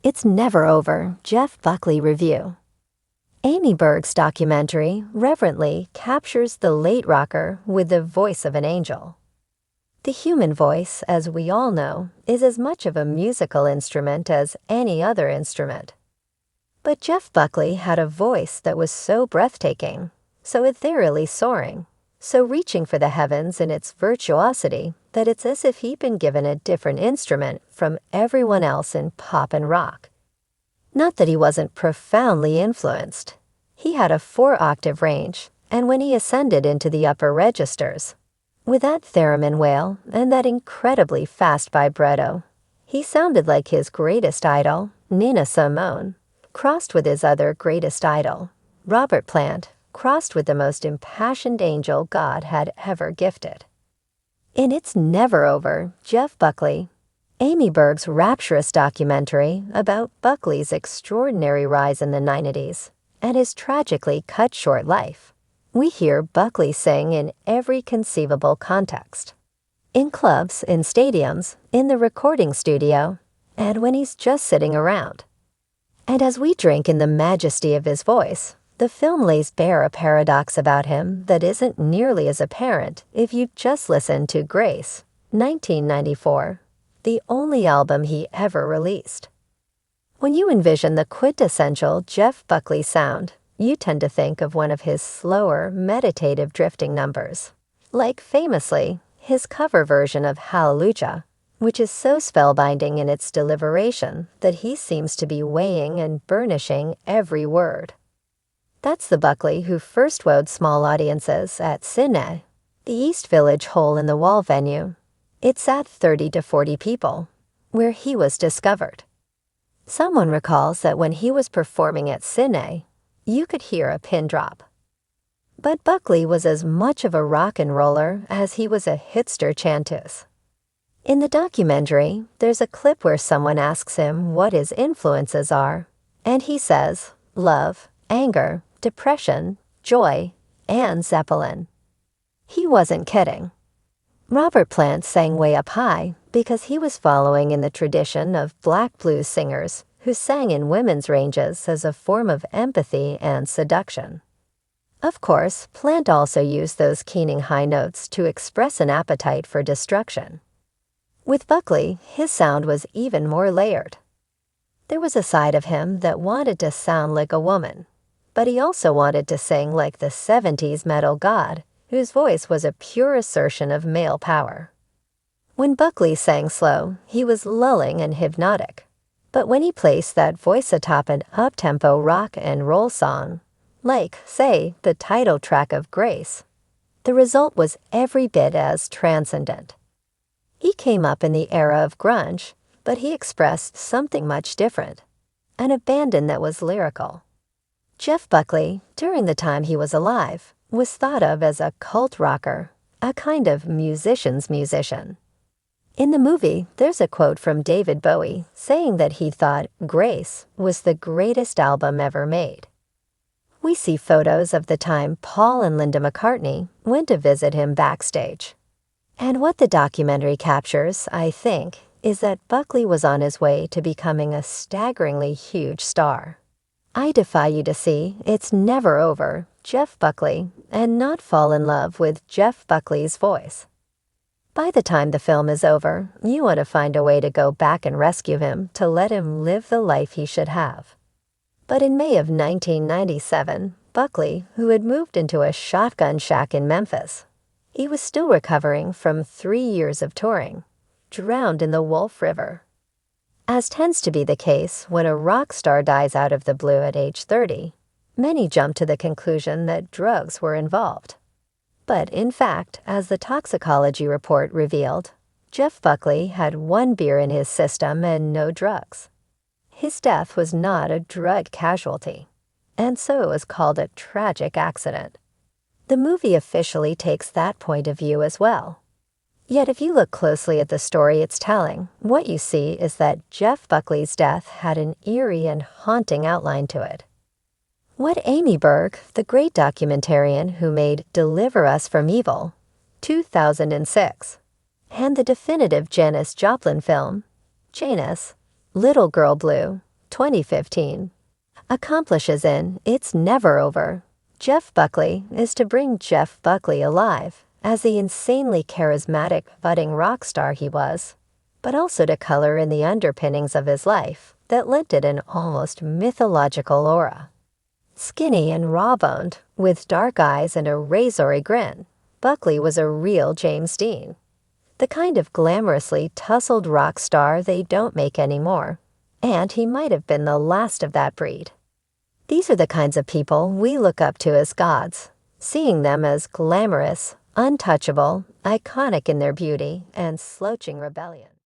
It's Never Over, Jeff Buckley Review. Amy Berg's documentary reverently captures the late rocker with the voice of an angel. The human voice, as we all know, is as much of a musical instrument as any other instrument. But Jeff Buckley had a voice that was so breathtaking, so ethereally soaring, so reaching for the heavens in its virtuosity that it's as if he'd been given a different instrument from everyone else in pop and rock. Not that he wasn't profoundly influenced. He had a 4-octave range, and when he ascended into the upper registers, with that theremin wail and that incredibly fast vibrato, he sounded like his greatest idol, Nina Simone, crossed with his other greatest idol, Robert Plant, crossed with the most impassioned angel God had ever gifted. In It's Never Over, Jeff Buckley, Amy Berg's rapturous documentary about Buckley's extraordinary rise in the 90s and his tragically cut short life, we hear Buckley sing in every conceivable context. In clubs, in stadiums, in the recording studio, and when he's just sitting around. And as we drink in the majesty of his voice, the film lays bare a paradox about him that isn't nearly as apparent if you just listen to Grace, 1994, the only album he ever released. When you envision the quintessential Jeff Buckley sound, you tend to think of one of his slower, meditative drifting numbers, like famously his cover version of Hallelujah, which is so spellbinding in its deliberation that he seems to be weighing and burnishing every word. That's the Buckley who first wowed small audiences at Sydney, the East Village hole-in-the-wall venue. It's at 30 to 40 people, where he was discovered. Someone recalls that when he was performing at Sydney, you could hear a pin drop. But Buckley was as much of a rock and roller as he was a hipster chanteuse. In the documentary, there's a clip where someone asks him what his influences are, and he says, love, anger, depression, joy, and Zeppelin. He wasn't kidding. Robert Plant sang Way Up High because he was following in the tradition of black blues singers who sang in women's ranges as a form of empathy and seduction. Of course, Plant also used those keening high notes to express an appetite for destruction. With Buckley, his sound was even more layered. There was a side of him that wanted to sound like a woman, but he also wanted to sing like the 70s metal god, whose voice was a pure assertion of male power. When Buckley sang slow, he was lulling and hypnotic. But when he placed that voice atop an up-tempo rock and roll song, like, say, the title track of Grace, the result was every bit as transcendent. He came up in the era of grunge, but he expressed something much different, an abandon that was lyrical. Jeff Buckley, during the time he was alive, was thought of as a cult rocker, a kind of musician's musician. In the movie, there's a quote from David Bowie saying that he thought Grace was the greatest album ever made. We see photos of the time Paul and Linda McCartney went to visit him backstage. And what the documentary captures, I think, is that Buckley was on his way to becoming a staggeringly huge star. I defy you to see It's Never Over, Jeff Buckley, and not fall in love with Jeff Buckley's voice. By the time the film is over, you want to find a way to go back and rescue him to let him live the life he should have. But in May of 1997, Buckley, who had moved into a shotgun shack in Memphis, he was still recovering from 3 years of touring, drowned in the Wolf River. As tends to be the case when a rock star dies out of the blue at age 30, many jump to the conclusion that drugs were involved. But in fact, as the toxicology report revealed, Jeff Buckley had 1 beer in his system and no drugs. His death was not a drug casualty, and so it was called a tragic accident. The movie officially takes that point of view as well. Yet if you look closely at the story it's telling, what you see is that Jeff Buckley's death had an eerie and haunting outline to it. What Amy Berg, the great documentarian who made Deliver Us from Evil, 2006, and the definitive Janis Joplin film, Janus, Little Girl Blue, 2015. Accomplishes in It's Never Over. Jeff Buckley is to bring Jeff Buckley alive as the insanely charismatic budding rock star he was, but also to color in the underpinnings of his life that lent it an almost mythological aura. Skinny and raw-boned, with dark eyes and a razory grin, Buckley was a real James Dean. The kind of glamorously tussled rock star they don't make anymore, and he might have been the last of that breed. These are the kinds of people we look up to as gods, seeing them as glamorous, untouchable, iconic in their beauty, and slouching rebellion.